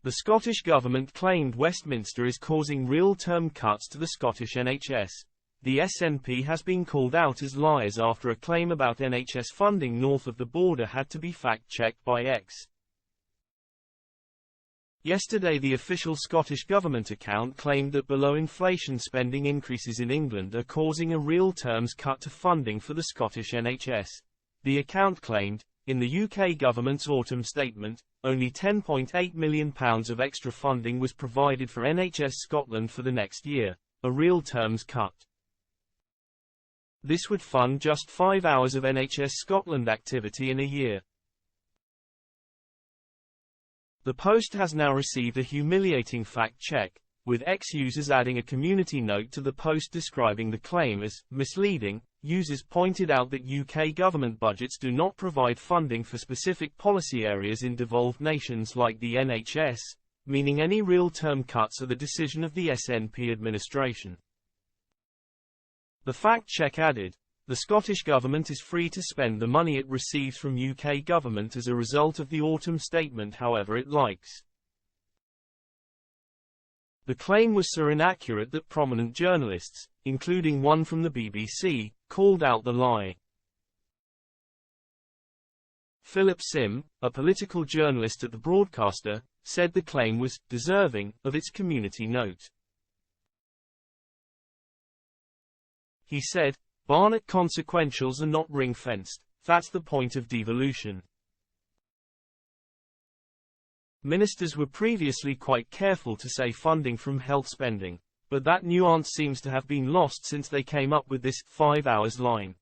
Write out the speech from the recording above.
The Scottish Government claimed Westminster is causing real-term cuts to the Scottish NHS. The SNP has been called out as liars after a claim about NHS funding north of the border had to be fact-checked by X. Yesterday the official Scottish Government account claimed that below-inflation spending increases in England are causing a real-terms cut to funding for the Scottish NHS. The account claimed, in the UK Government's autumn statement, only £10.8 million of extra funding was provided for NHS Scotland for the next year, a real-terms cut. This would fund just 5 hours of NHS Scotland activity in a year. The Post has now received a humiliating fact-check, with ex-users adding a community note to the post describing the claim as misleading. Users pointed out that UK government budgets do not provide funding for specific policy areas in devolved nations like the NHS, meaning any real-term cuts are the decision of the SNP administration. The fact-check added, the Scottish Government is free to spend the money it receives from UK government as a result of the autumn statement however it likes. The claim was so inaccurate that prominent journalists, including one from the BBC, called out the lie. Philip Sim, a political journalist at the broadcaster, said the claim was deserving of its community note. He said, Barnett consequentials are not ring-fenced, that's the point of devolution. Ministers were previously quite careful to say funding from health spending, but that nuance seems to have been lost since they came up with this 5 hours line.